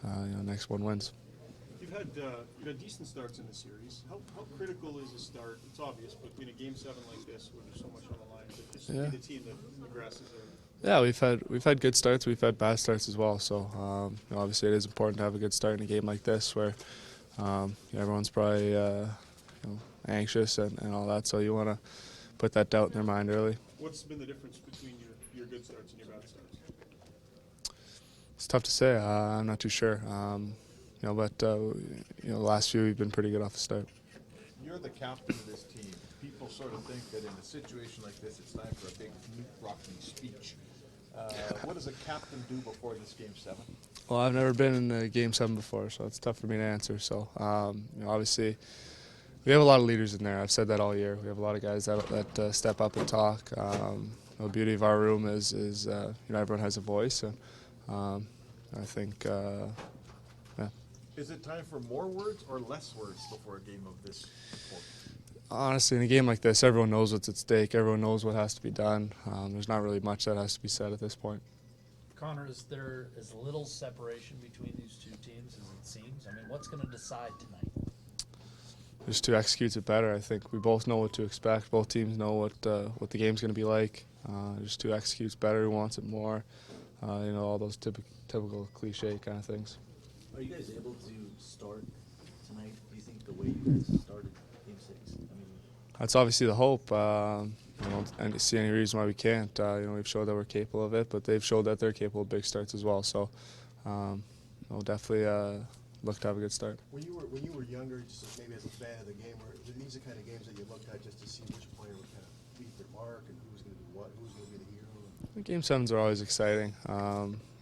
next one wins. You've had decent starts in the series. How critical is a start? It's obvious, but in a game 7 like this, where there's so much on the line, to just be the team that progresses there. Yeah, we've had good starts. We've had bad starts as well. So obviously, it is important to have a good start in a game like this, where everyone's probably anxious and all that. So you want to put that doubt in their mind early. What's been the difference between your good starts and your bad starts? It's tough to say. I'm not too sure. But the last few we've been pretty good off the start. You're the captain of this team. People sort of think that in a situation like this, it's time for a big rocky speech. What does a captain do before this game 7? Well, I've never been in a game 7 before, so it's tough for me to answer. So obviously, we have a lot of leaders in there. I've said that all year. We have a lot of guys that step up and talk. The beauty of our room is everyone has a voice, and I think. Is it time for more words or less words before a game of this important? Honestly, in a game like this, everyone knows what's at stake. Everyone knows what has to be done. There's not really much that has to be said at this point. Connor, is there as little separation between these two teams as it seems? I mean, what's going to decide tonight? Just who executes it better. I think we both know what to expect. Both teams know what the game's going to be like. Just who executes better, who wants it more. All those typical cliche kind of things. Are you guys able to start tonight? Do you think the way you guys started Game 6? I mean, that's obviously the hope. And see any reason why we can't. We've showed that we're capable of it, but they've showed that they're capable of big starts as well. So we'll definitely look to have a good start. When you were younger, just maybe as a fan of the game, were these the kind of games that you looked at just to see which player would kind of beat their mark and who was going to do what, who was going to be the hero? Game 7s are always exciting.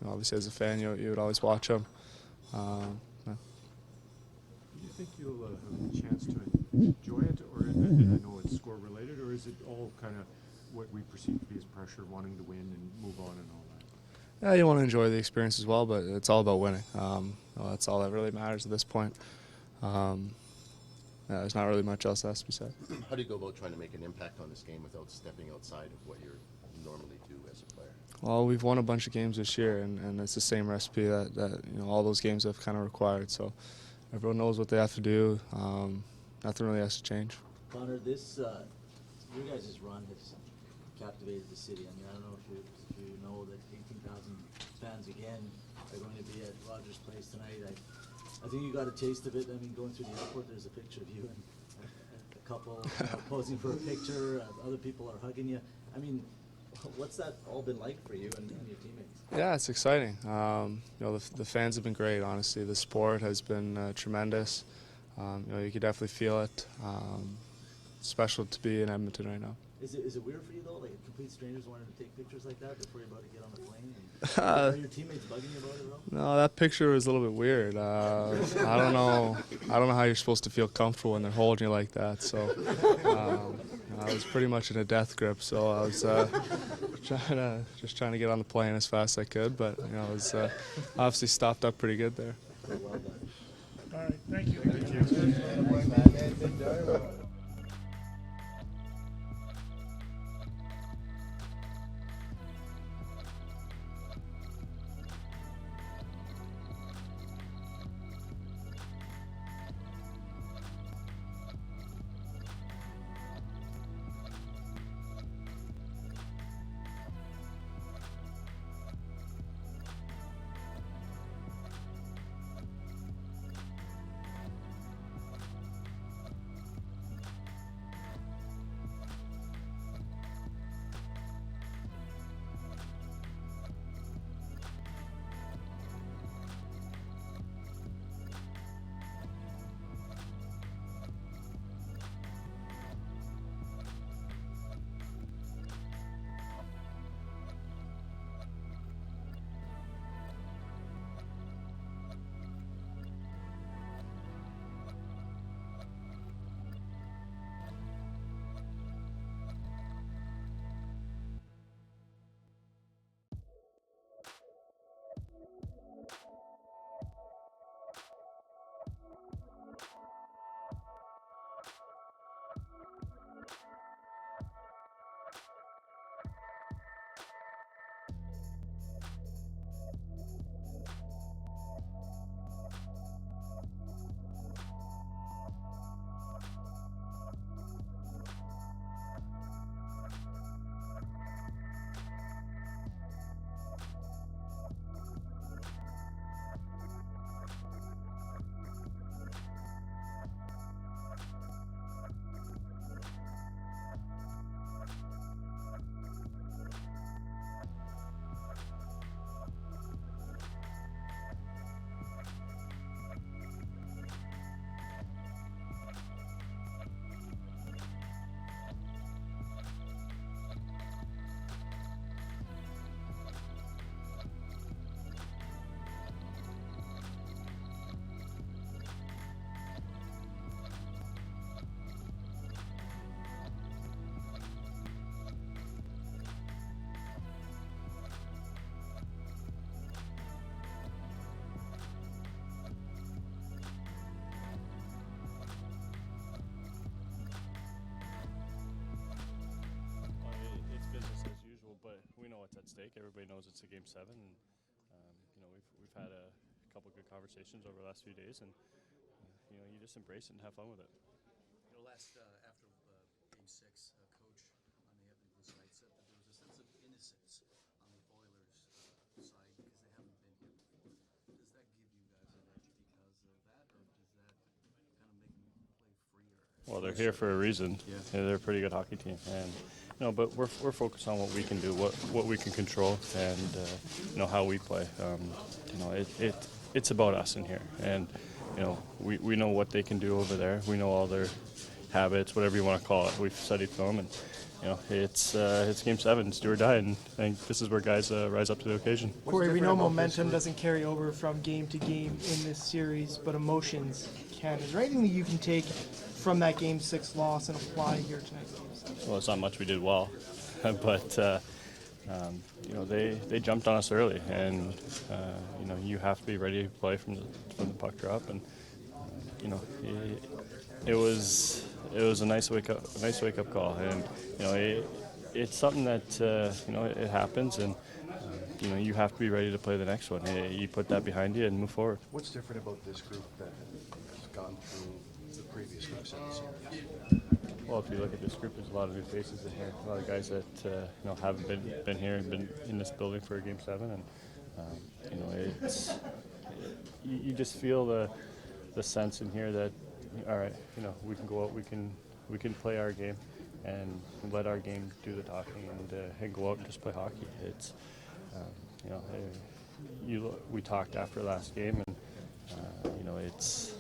Obviously, as a fan, you would always watch them. Do you think you'll have a chance to enjoy it, or I know it's score related, or is it all kind of what we perceive to be as pressure, wanting to win and move on and all that? Yeah, you want to enjoy the experience as well, but it's all about winning. That's all that really matters at this point. There's not really much else that has to be said. How do you go about trying to make an impact on this game without stepping outside of what you normally do as a player? Well, we've won a bunch of games this year, and it's the same recipe that all those games have kind of required. So everyone knows what they have to do. Nothing really has to change. Connor, your guys' run has captivated the city. I mean, I don't know if you know that 18,000 fans again are going to be at Rogers Place tonight. I think you got a taste of it. I mean, going through the airport, there's a picture of you and a couple posing for a picture. Other people are hugging you. I mean, what's that all been like for you and your teammates? Yeah, it's exciting. The fans have been great, honestly. The support has been tremendous. You can definitely feel it. It's special to be in Edmonton right now. Is it weird for you, though, like complete strangers wanting to take pictures like that before you're about to get on the plane? Are your teammates bugging you about it, though? No, that picture was a little bit weird. I don't know how you're supposed to feel comfortable when they're holding you like that. So I was pretty much in a death grip. So I was trying to get on the plane as fast as I could. But I was obviously stopped up pretty good there. Well done. All right, thank you. Thank you. stake. Everybody knows it's a Game 7, and you know we've had a couple good conversations over the last few days, and you know you just embrace it and have fun with it. You know, after Game 6, Coach on the Evan Blue side said that there was a sense of innocence on the Oilers side because they haven't been here before. Does that give you guys an edge because of that, or does that kind of make them play freer? Well, they're here for a reason. Yeah. They're a pretty good hockey team, and you know, but we're focused on what we can do, what we can control, and you know how we play. You know, it's about us in here, and you know we know what they can do over there. We know all their habits, whatever you want to call it. We've studied film, and you know it's Game 7, it's do or die, and I think this is where guys rise up to the occasion. Corey, we know momentum doesn't carry over from game to game in this series, but emotions can. Is there anything that you can take from that Game 6 loss and apply here tonight? Well, it's not much we did well, but you know they jumped on us early, and you know you have to be ready to play from the puck drop, and you know it was a nice wake up call, and you know it's something that you know it happens, and you know you have to be ready to play the next one. You put that behind you and move forward. What's different about this group that has gone through the previous groups in the series? Well, if you look at this group, there's a lot of new faces in here. A lot of guys that you know haven't been here and been in this building for a Game 7, and you know you just feel the sense in here that all right, you know we can go out, we can play our game, and let our game do the talking, and go out and just play hockey. It's you know we talked after last game, and you know it's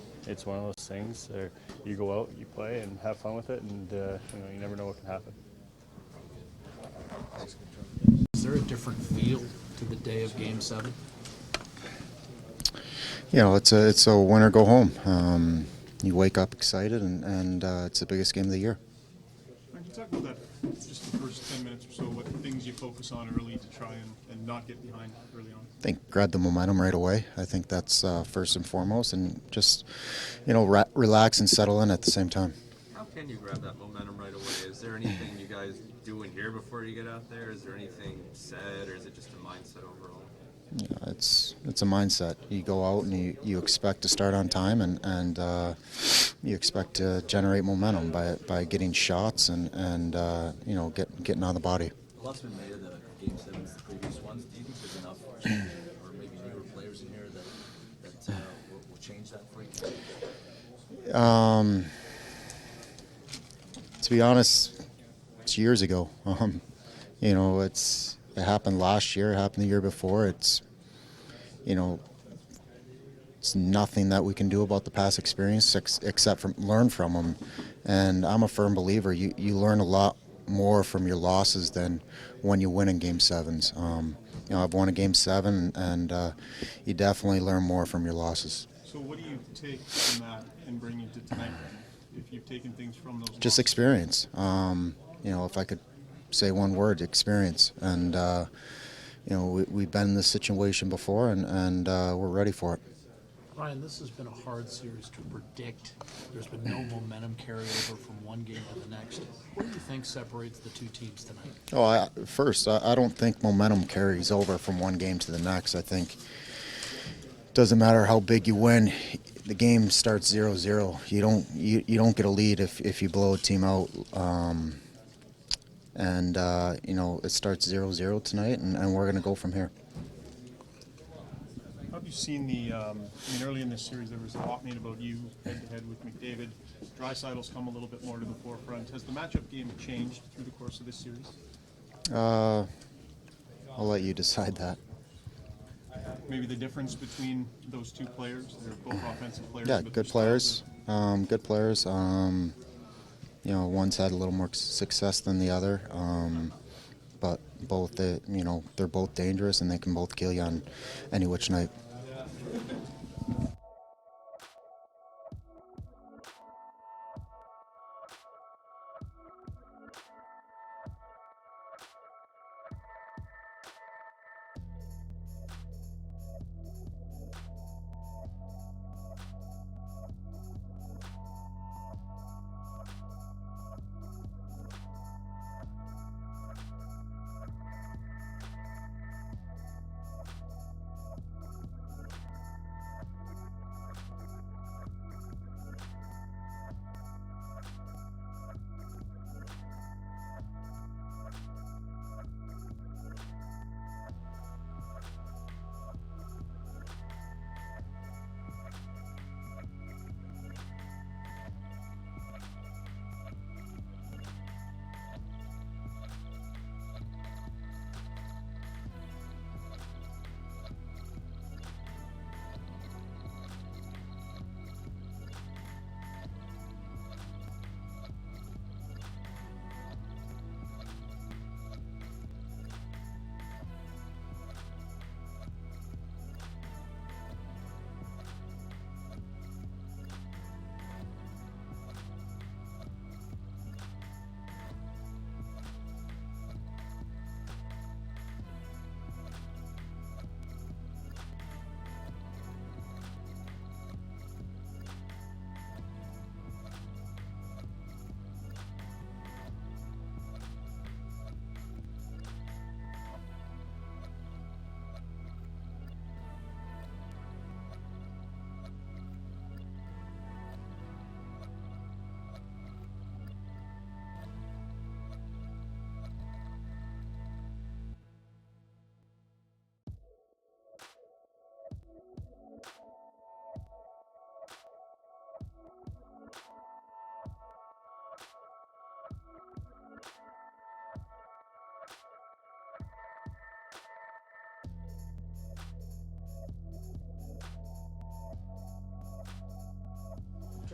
one of those things where you go out, you play, and have fun with it, and you know you never know what can happen. Is there a different feel to the day of Game 7? You know, it's a win or go home. You wake up excited, and it's the biggest game of the year. Can you talk about that, just the first 10 minutes or so, what things you focus on early to try and not get behind early on? I think grab the momentum right away. I think that's first and foremost, and just you know relax and settle in at the same time. How can you grab that momentum right away? Is there anything you guys do in here before you get out there? Is there anything said, or is it just a mindset overall? Yeah, it's a mindset. You go out and you expect to start on time, and you expect to generate momentum by getting shots and you know getting on the body. A lot's been made of the Game 7s, the previous ones. Do you think there's enough, or maybe newer players in here that will change that for you? To be honest, it's years ago. You know, it happened last year, it happened the year before. It's, you know, it's nothing that we can do about the past experience except learn from them. And I'm a firm believer. You learn a lot more from your losses than when you win in Game 7s. You know, I've won a Game 7, and you definitely learn more from your losses. So what do you take from that and bring into tonight, if you've taken things from those Just losses? experience. You know, if I could say one word, experience. And, you know, we've been in this situation before, and we're ready for it. Ryan, this has been a hard series to predict. There's been no momentum carryover from one game to the next. What do you think separates the two teams tonight? Oh, I don't think momentum carries over from one game to the next. I think it doesn't matter how big you win. The game starts 0-0. You don't get a lead if you blow a team out. You know, it starts 0-0 tonight, and we're going to go from here. How have you seen I mean, early in this series there was a lot made about you head-to-head with McDavid. Draisaitl's come a little bit more to the forefront. Has the matchup game changed through the course of this series? I'll let you decide that. Maybe the difference between those two players? They're both offensive players. Yeah, but good their players. styles Good players. You know, one's had a little more success than the other, but both, you know, they're both dangerous, and they can both kill you on any which night.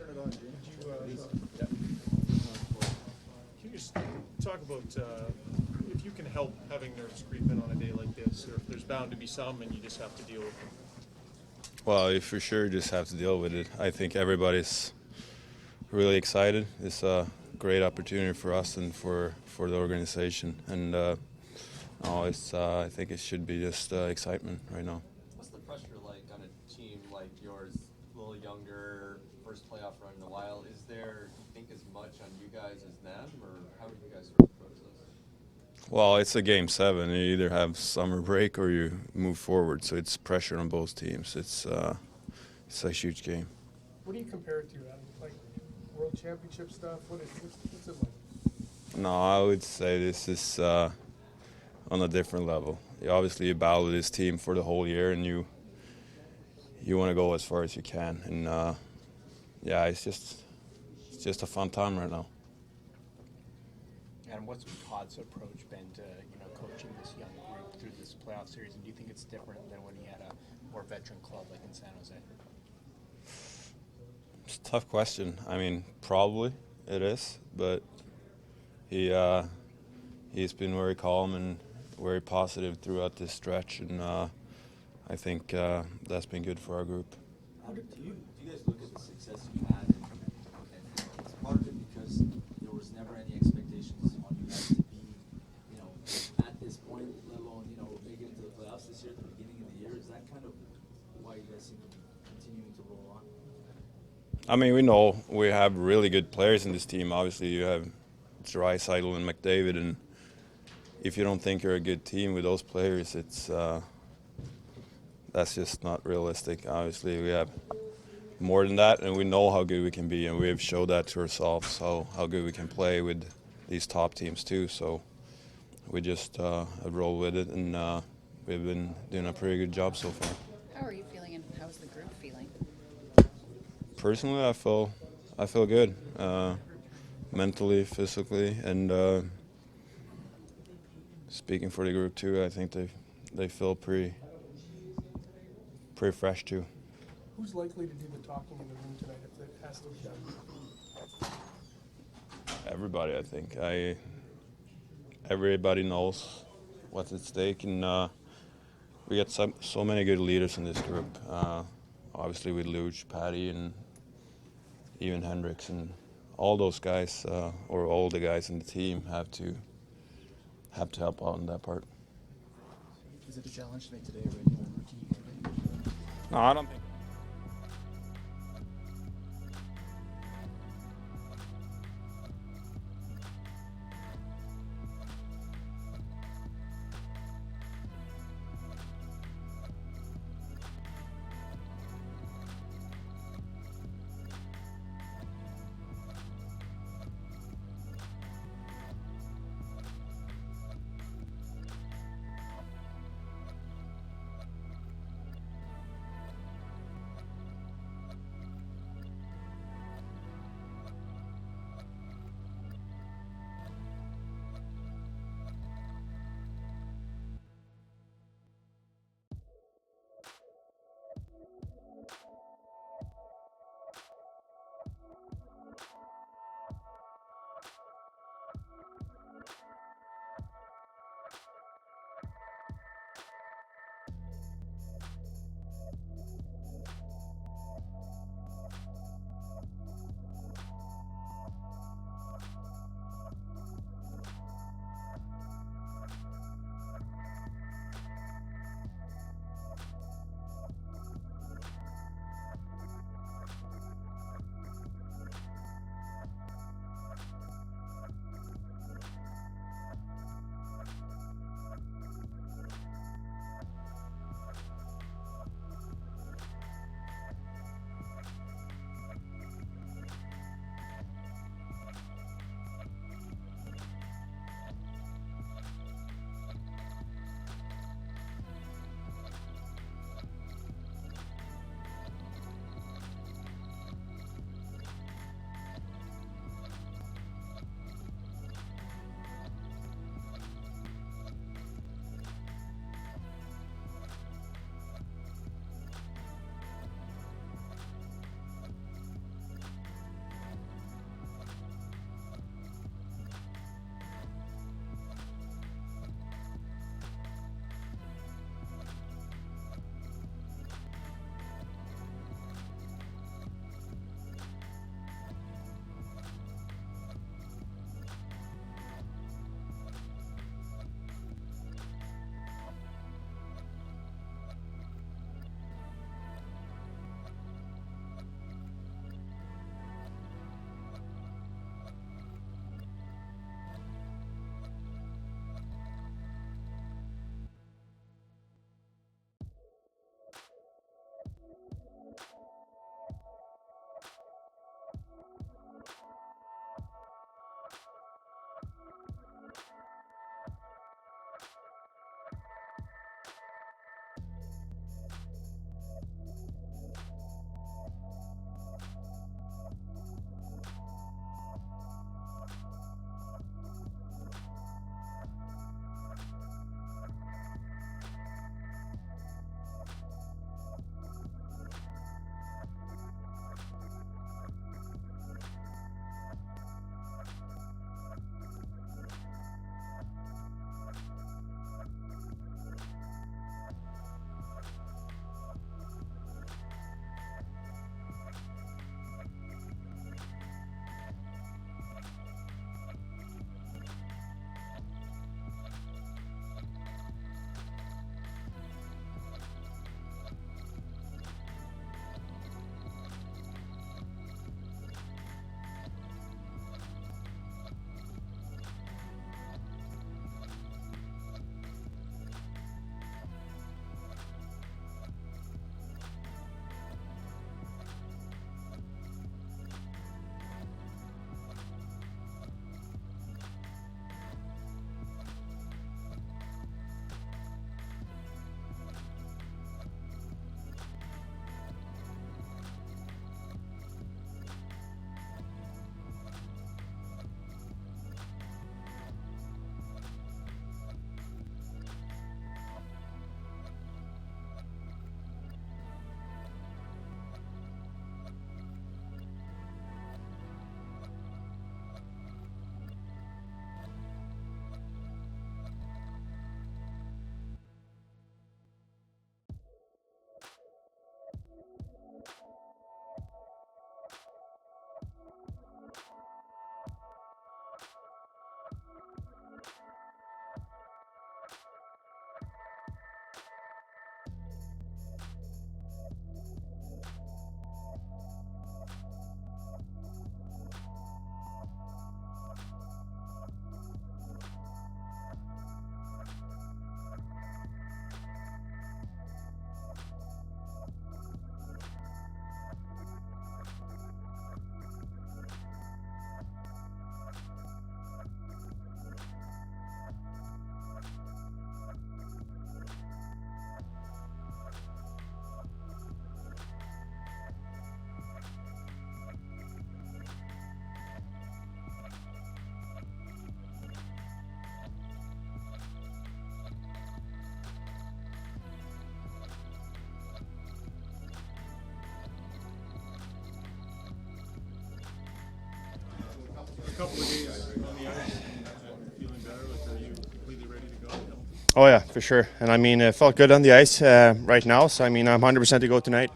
Turn it on, James. Can you just talk about if you can help having nerves creep in on a day like this, or if there's bound to be some and you just have to deal with them? Well, you for sure just have to deal with it. I think everybody's really excited. It's a great opportunity for us and for the organization. And I think it should be just excitement right now. What's the pressure like on a team like yours, a little younger, first playoff run in a while? Is there, you think, as much on you guys as them, or how do you guys sort of approach this? Well, it's a game 7. You either have summer break or you move forward. So it's pressure on both teams. It's a huge game. What do you compare it to, Adam? Like World Championship stuff? What's it like? No, I would say this is on a different level. Obviously, you battle with this team for the whole year, and you want to go as far as you can. And it's just a fun time right now. And what's Todd's approach been to coaching this young group through this playoff series? And do you think it's different than when he had a more veteran club like in San Jose? It's a tough question. I mean, probably it is, but he's been very calm and very positive throughout this stretch, and I think that's been good for our group. How do you guys look at the success you've had? And it's part of it because there was never any expectations on you guys to be, at this point, let alone, make it into the playoffs this year at the beginning of the year. Is that kind of why you guys seem to be continuing to roll on? I mean, we know we have really good players in this team. Obviously, you have Draisaitl and McDavid, and if you don't think you're a good team with those players, that's just not realistic. Obviously, we have more than that, and we know how good we can be, and we have showed that to ourselves, how good we can play with these top teams too. So we just roll with it, and we've been doing a pretty good job so far. How are you feeling, and how's the group feeling? Personally, I feel good, mentally, physically, and speaking for the group too. I think they feel pretty fresh too. Who's likely to do the talking in the room tonight if it has to be done? Everybody, I think. Everybody knows what's at stake, and we got so many good leaders in this group. Obviously, with Luch, Patty, and even Hendricks, and all those guys, or all the guys in the team, have to help out in that part. Is it a challenge to make today a regular rookie game? No, I don't think. couple of days on the ice and feeling better? Like, are you completely ready to go? Oh yeah, for sure. And I mean, it felt good on the ice right now. So I mean, I'm 100% to go tonight.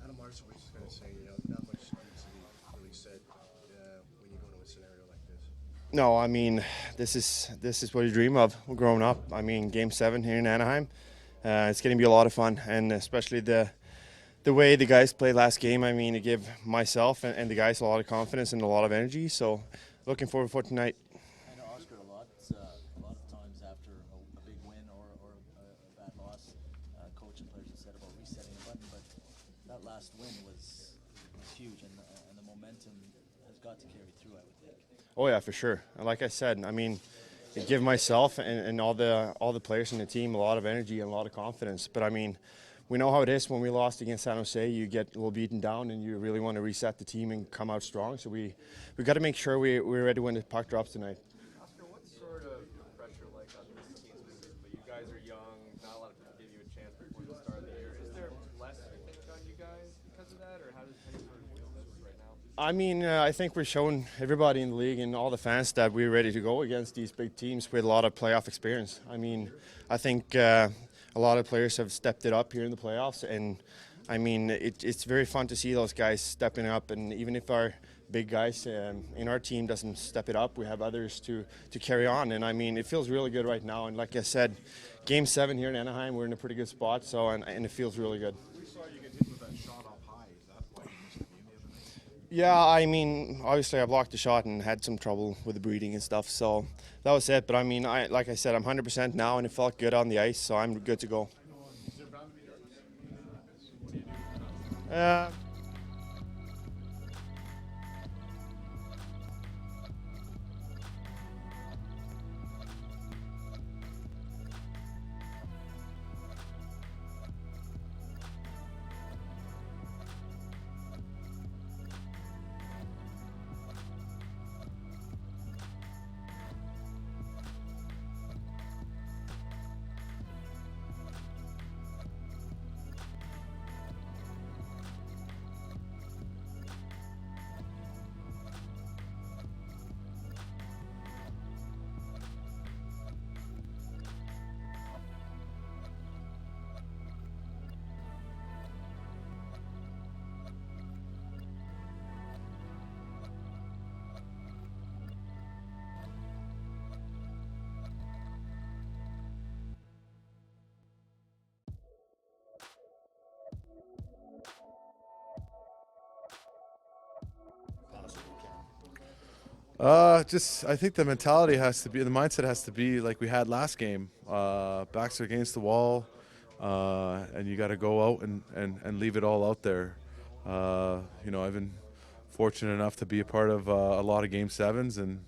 Adam Larson was just going to say, not much needs to be really said when you go into a scenario like this. No, I mean, this is what you dream of growing up. I mean, Game 7 here in Anaheim, it's going to be a lot of fun, and especially the way the guys played last game. I mean, it gave myself and the guys a lot of confidence and a lot of energy. So, looking forward for tonight. I know Oscar a lot of times after a big win or a bad loss, coach and players have said about resetting the button, but that last win was huge, and the momentum has got to carry through, I would think. Oh yeah, for sure. And like I said, I mean, it gave myself and all the players in the team a lot of energy and a lot of confidence. But I mean, we know how it is when we lost against San Jose. You get a little beaten down, and you really want to reset the team and come out strong. So we got to make sure we're ready to win the puck drops tonight. Oscar, what's sort of pressure like on this team specifically? You guys are young, not a lot of people give you a chance before the start of the year. Is there less, you think, on you guys because of that, or how do you sort of feel right now? I mean, I think we're showing everybody in the league and all the fans that we're ready to go against these big teams with a lot of playoff experience. I mean, I think a lot of players have stepped it up here in the playoffs, and I mean, it's very fun to see those guys stepping up. And even if our big guys in our team doesn't step it up, we have others to carry on. And I mean, it feels really good right now. And like I said, Game 7 here in Anaheim, we're in a pretty good spot. So and it feels really good. We saw you get hit with that shot up high. Is that why you missed the game the other night? Yeah, I mean, obviously I blocked the shot and had some trouble with the breathing and stuff. So that was it. But I mean, like I said, I'm 100% now, and it felt good on the ice. So I'm good to go. Is there bound to be nerves? What do you do? I think the mentality has to be, the mindset has to be like we had last game. Backs are against the wall, and you got to go out and leave it all out there. I've been fortunate enough to be a part of a lot of Game 7s, and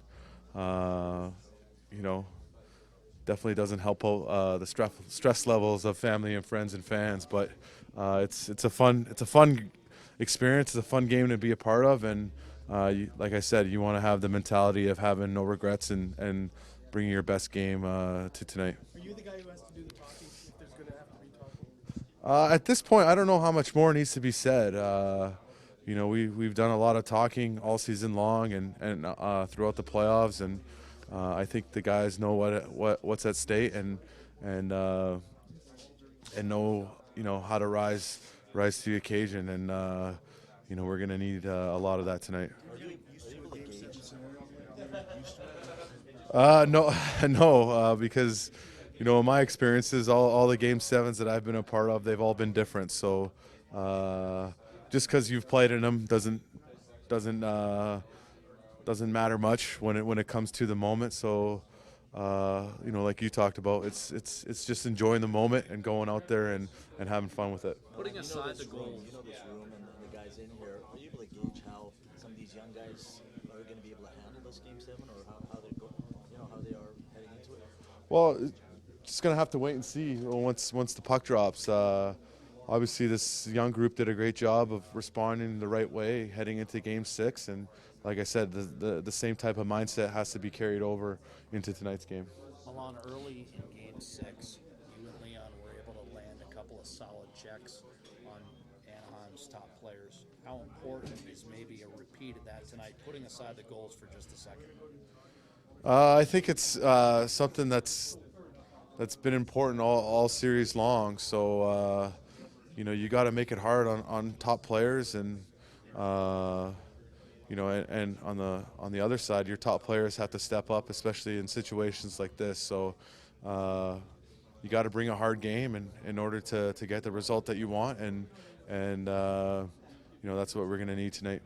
definitely doesn't help out the stress levels of family and friends and fans. But it's a fun experience. It's a fun game to be a part of, and like I said, you want to have the mentality of having no regrets and bringing your best game to tonight. Are you the guy who has to do the talking if there's going to have to be talking? At this point, I don't know how much more needs to be said. We've done a lot of talking all season long and throughout the playoffs, and I think the guys know what's at stake and know how to rise to the occasion, and we're going to need a lot of that tonight. No, because in my experiences, all the Game 7s that I've been a part of, they've all been different. So just because you've played in them doesn't matter much when it comes to the moment. So like you talked about, it's just enjoying the moment and going out there and having fun with it. Putting aside the goals, this room and the guys in here, are you able to gauge how some of these young guys are going to be able to handle this Game 7, or how they go, how they are heading into it? Well, just gonna have to wait and see once the puck drops. Obviously, this young group did a great job of responding the right way heading into Game 6, and like I said, the same type of mindset has to be carried over into tonight's game. Milan, early in Game 6, you and Leon were able to land a couple of solid checks on Anaheim's those top players. How important is maybe a repeat of that tonight, putting aside the goals for just a second? I think it's something that's been important all series long. So you got to make it hard on top players, and and on the other side, your top players have to step up, especially in situations like this. So you got to bring a hard game in order to get the result that you want, and that's what we're going to need tonight.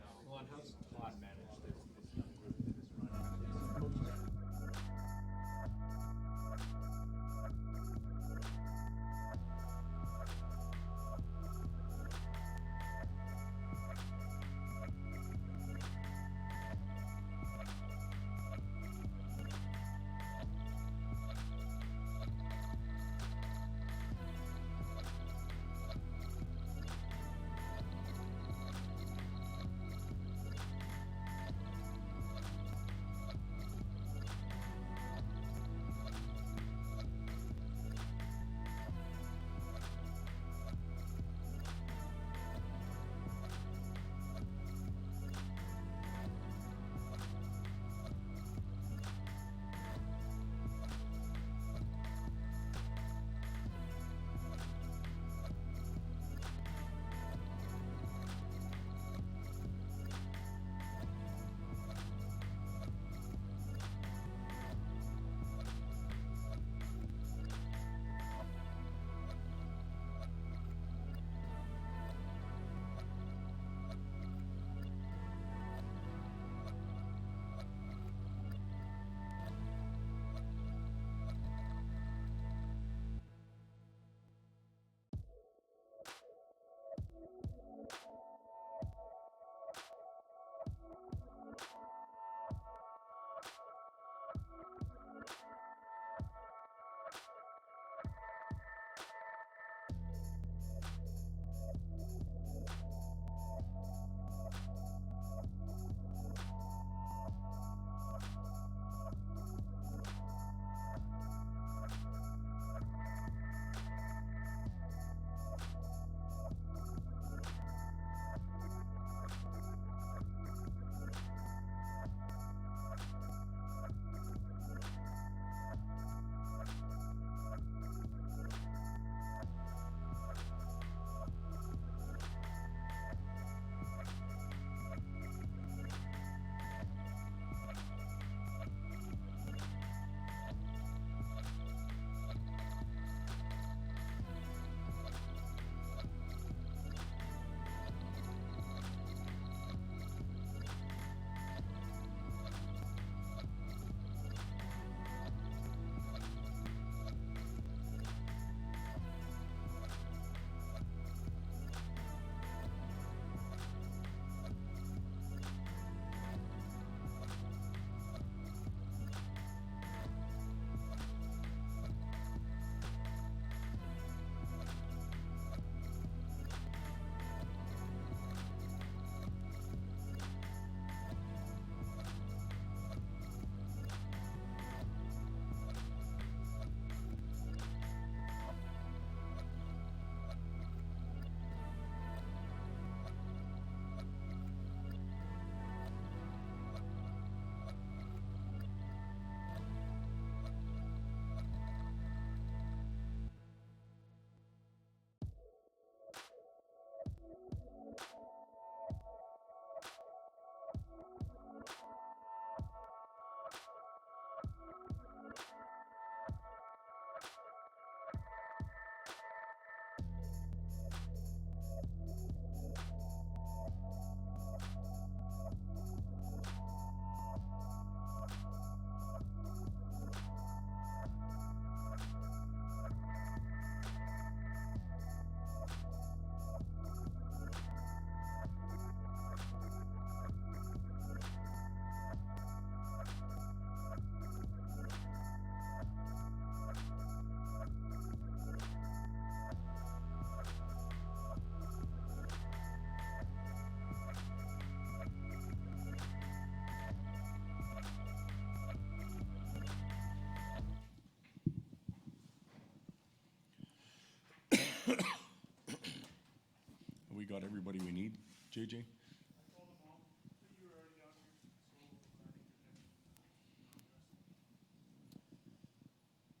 everybody we need, JJ?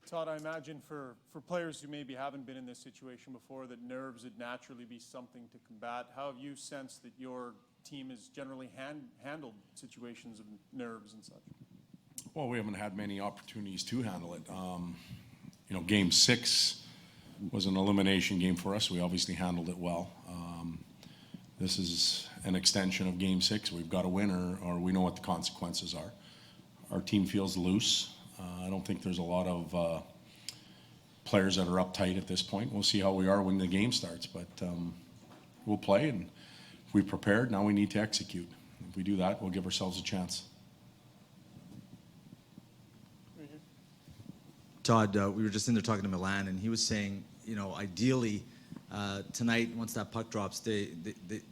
Todd, I imagine for players who maybe haven't been in this situation before, that nerves would naturally be something to combat. How have you sensed that your team has generally handled situations of nerves and such? Well, we haven't had many opportunities to handle it. Game 6 was an elimination game for us. We obviously handled it well. This is an extension of Game 6. We've got to win, or we know what the consequences are. Our team feels loose. I don't think there's a lot of players that are uptight at this point. We'll see how we are when the game starts, but we'll play, and if we prepared, now we need to execute. If we do that, we'll give ourselves a chance. Todd, we were just in there talking to Milan, and he was saying, ideally tonight, once that puck drops, the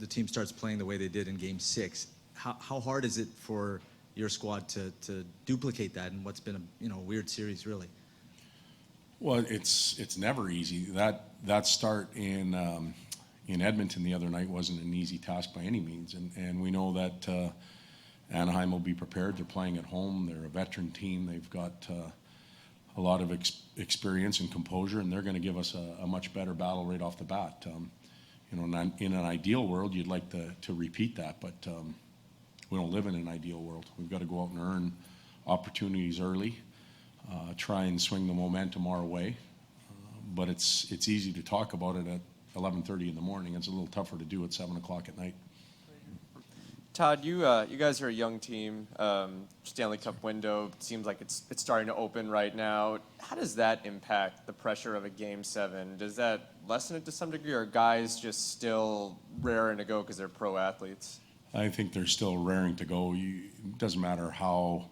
team starts playing the way they did in Game 6. How hard is it for your squad to duplicate that in what's been a weird series, really? Well, it's never easy. That start in Edmonton the other night wasn't an easy task by any means, and we know that Anaheim will be prepared. They're playing at home. They're a veteran team. They've got a lot of experience and composure, and they're going to give us a much better battle right off the bat. In an ideal world, you'd like to repeat that, but we don't live in an ideal world. We've got to go out and earn opportunities early, try and swing the momentum our way. But it's easy to talk about it at 11:30 in the morning. It's a little tougher to do at 7 o'clock at night. Todd, you guys are a young team. Stanley Cup window seems like it's starting to open right now. How does that impact the pressure of a Game 7? Does that lessen it to some degree, or are guys just still raring to go because they're pro athletes? I think they're still raring to go. It doesn't matter how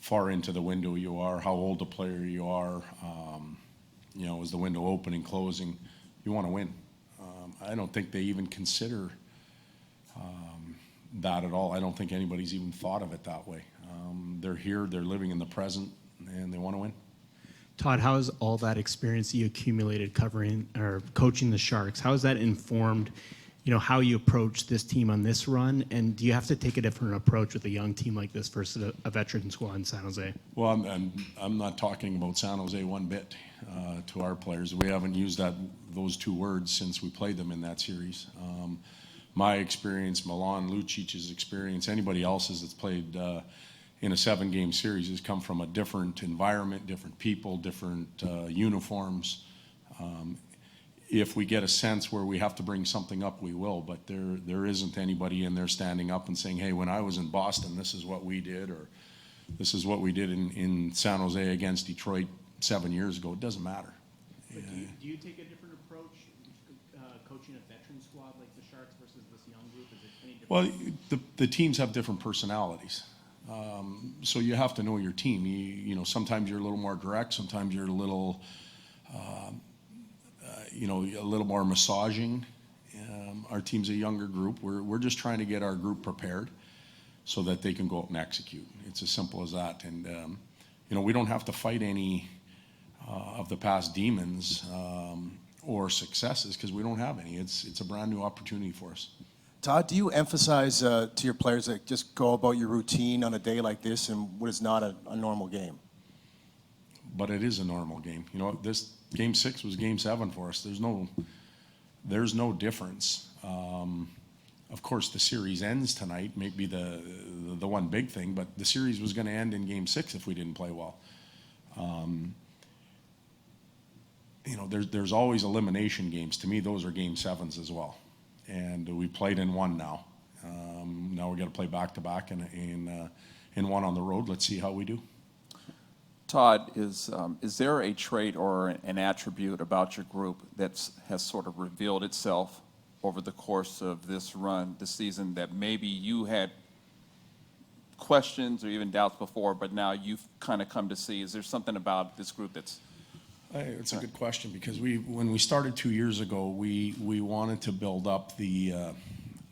far into the window you are, how old a player you are. Is the window opening, closing? You want to win. I don't think they even consider that at all. I don't think anybody's even thought of it that way. They're here, they're living in the present, and they want to win. Todd, how has all that experience you accumulated covering or coaching the Sharks, how has that informed how you approach this team on this run? And do you have to take a different approach with a young team like this versus a veteran squad in San Jose? Well, I'm not talking about San Jose one bit to our players. We haven't used those two words since we played them in that series. My experience, Milan Lucic's experience, anybody else's that's played in a 7-game series has come from a different environment, different people, different uniforms. If we get a sense where we have to bring something up, we will, but there isn't anybody in there standing up and saying, hey, when I was in Boston, this is what we did, or this is what we did in San Jose against Detroit 7 years ago. It doesn't matter. But do you take a different approach coaching a veteran squad like the Sharks versus this young group? Is it any different? Well, the teams have different personalities. So you have to know your team. Sometimes you're a little more direct, sometimes you're a little more massaging. Our team's a younger group. We're just trying to get our group prepared so that they can go out and execute. It's as simple as that. And we don't have to fight any of the past demons or successes because we don't have any. It's a brand new opportunity for us. Todd, do you emphasize to your players that just go about your routine on a day like this and what is not a normal game? But it is a normal game. This Game 6 was Game 7 for us. There's no difference. Of course, the series ends tonight, maybe the one big thing, but the series was going to end in Game 6 if we didn't play well. There's always elimination games. To me, those are Game 7s as well. And we played in one now. Now we got to play back-to-back in one on the road. Let's see how we do. Todd, is there a trait or an attribute about your group that has sort of revealed itself over the course of this run, this season, that maybe you had questions or even doubts before, but now you've kind of come to see? Is there something about this group that's... It's a good question because when we started 2 years ago, we wanted to build up we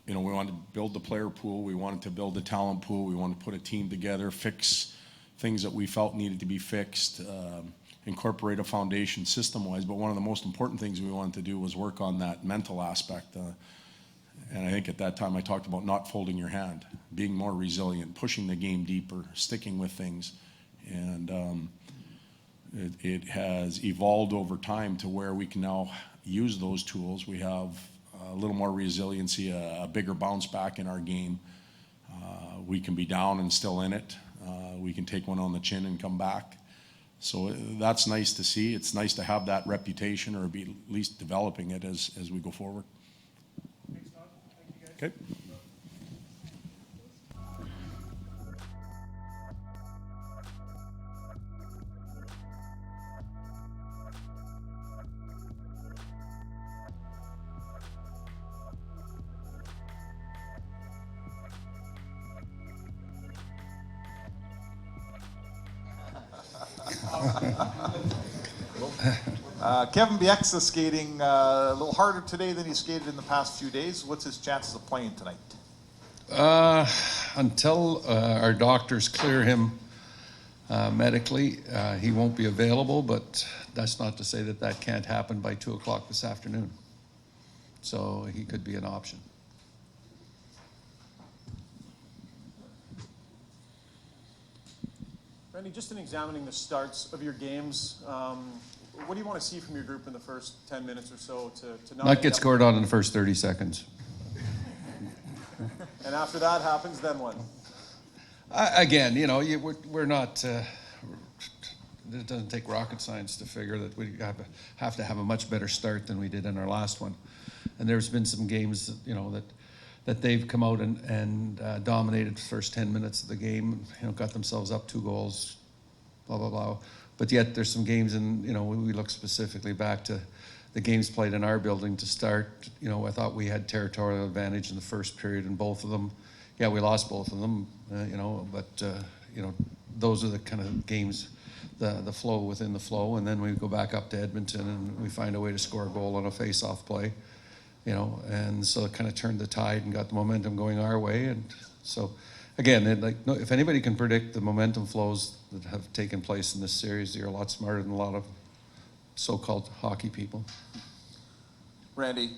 wanted to build the player pool, we wanted to build the talent pool, we wanted to put a team together, fix things that we felt needed to be fixed, incorporate a foundation system-wise. But one of the most important things we wanted to do was work on that mental aspect. And I think at that time I talked about not folding your hand, being more resilient, pushing the game deeper, sticking with things. And it has evolved over time to where we can now use those tools. We have a little more resiliency, a bigger bounce back in our game. We can be down and still in it. We can take one on the chin and come back. So that's nice to see. It's nice to have that reputation, or be at least developing it as we go forward. Thanks, Todd. Thank you, guys. Okay. Kevin Bieksa skating a little harder today than he skated in the past few days. What's his chances of playing tonight? Until our doctors clear him medically, he won't be available, but that's not to say that that can't happen by 2 o'clock this afternoon. So he could be an option. Randy, just in examining the starts of your games, what do you want to see from your group in the first 10 minutes or so to not Not get up- scored on in the first 30 seconds. And after that happens, then what? Again, you know, we're not. It doesn't take rocket science to figure that we have to have a much better start than we did in our last one. And there's been some games, you know, that they've come out and dominated the first 10 minutes of the game. You know, got themselves up 2 goals, blah blah blah. But yet there's some games, and you know, we look specifically back to the games played in our building to start. You know, I thought we had territorial advantage in the first period in both of them. Yeah, we lost both of them, you know, but you know, those are the kind of games, the flow within the flow, and then we go back up to Edmonton and we find a way to score a goal on a face-off play, you know, and so it kind of turned the tide and got the momentum going our way. And so, again, if anybody can predict the momentum flows that have taken place in this series, you're a lot smarter than a lot of so-called hockey people. Randy,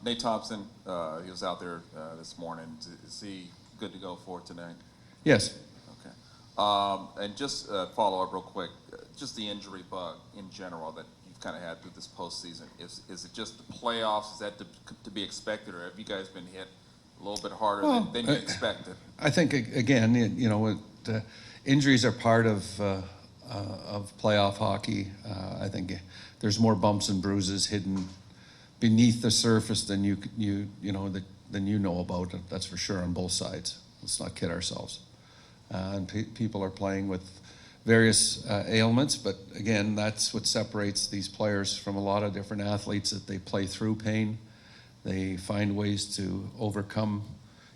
Nate Thompson, he was out there this morning. Is he good to go for tonight? Yes. Okay. And just follow up real quick, just the injury bug in general that you've kind of had through this postseason. Is it just the playoffs? Is that to be expected, or have you guys been hit a little bit harder than you expected? I think, again, you know, injuries are part of playoff hockey. I think there's more bumps and bruises hidden beneath the surface than you know about. That's for sure on both sides. Let's not kid ourselves. And people are playing with various ailments, but again, that's what separates these players from a lot of different athletes, that they play through pain. They find ways to overcome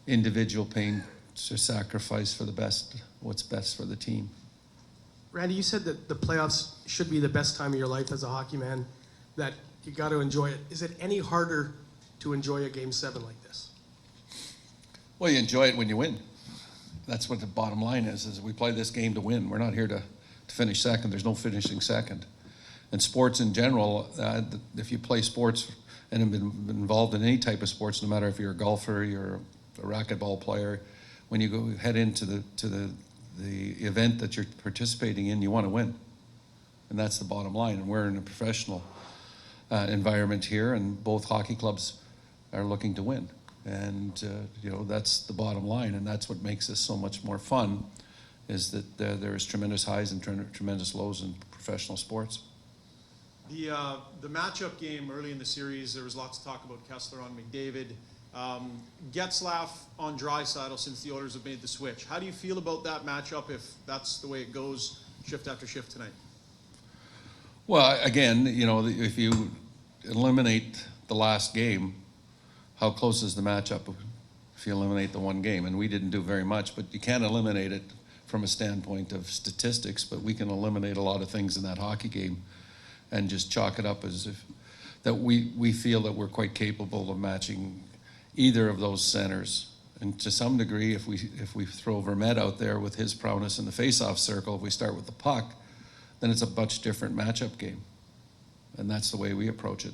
individual pain to sacrifice for what's best for the team. Randy, you said that the playoffs should be the best time of your life as a hockey man, that you got to enjoy it. Is it any harder to enjoy a Game 7 like this? Well, you enjoy it when you win. That's what the bottom line is we play this game to win. We're not here to finish second. There's no finishing second. And sports in general, if you play sports and have been involved in any type of sports, no matter if you're a golfer, you're a racquetball player, when you head into the event that you're participating in, you want to win. And that's the bottom line. And we're in a professional environment here, and both hockey clubs are looking to win. And you know, that's the bottom line, and that's what makes this so much more fun, is that there is tremendous highs and tremendous lows in professional sports. The matchup game early in the series, there was lots of talk about Kessler on McDavid. Getzlaf on Draisaitl since the Oilers have made the switch. How do you feel about that matchup if that's the way it goes shift after shift tonight? Well, again, you know, if you eliminate the last game, how close is the matchup if you eliminate the one game? And we didn't do very much, but you can't eliminate it from a standpoint of statistics, but we can eliminate a lot of things in that hockey game and just chalk it up as if that we feel that we're quite capable of matching either of those centers. And to some degree, if we throw Vermette out there with his prowess in the face-off circle, if we start with the puck, then it's a much different matchup game. And that's the way we approach it.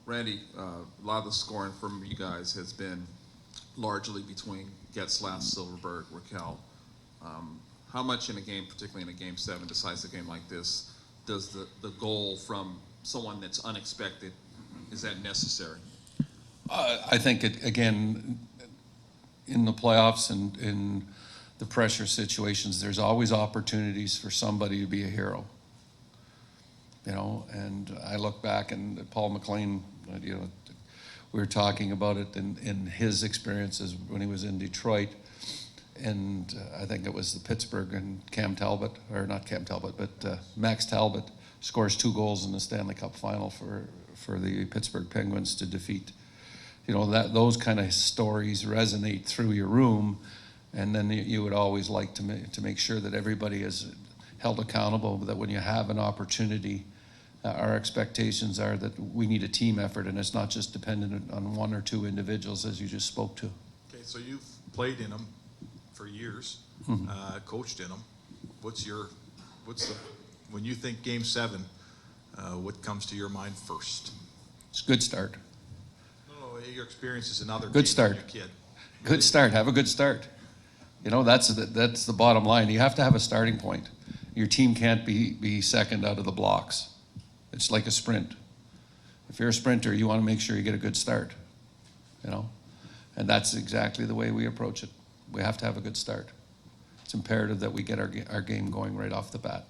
Randy, a lot of the scoring from you guys has been largely between Getzlaff, Silverberg, Raquel. How much in a game, particularly in a Game 7 decisive game like this, does the goal from someone that's unexpected, is that necessary? I think, again, in the playoffs and in the pressure situations, there's always opportunities for somebody to be a hero. You know, and I look back and Paul McLean, you know, we were talking about it in his experiences when he was in Detroit. And I think it was the Pittsburgh and Cam Talbot, or not Cam Talbot, but Max Talbot scores 2 goals in the Stanley Cup final for the Pittsburgh Penguins to defeat. You know, those kind of stories resonate through your room, and then you would always like to make sure that everybody is held accountable, that when you have an opportunity, our expectations are that we need a team effort, and it's not just dependent on 1 or 2 individuals, as you just spoke to. Okay, so you've played in them for years, coached in them. When you think Game 7, what comes to your mind first? It's a good start. No, your experience is another Good start. When you're a kid. Good start. Have a good start. You know, that's the bottom line. You have to have a starting point. Your team can't be second out of the blocks. It's like a sprint. If you're a sprinter, you want to make sure you get a good start. You know, and that's exactly the way we approach it. We have to have a good start. It's imperative that we get our game going right off the bat.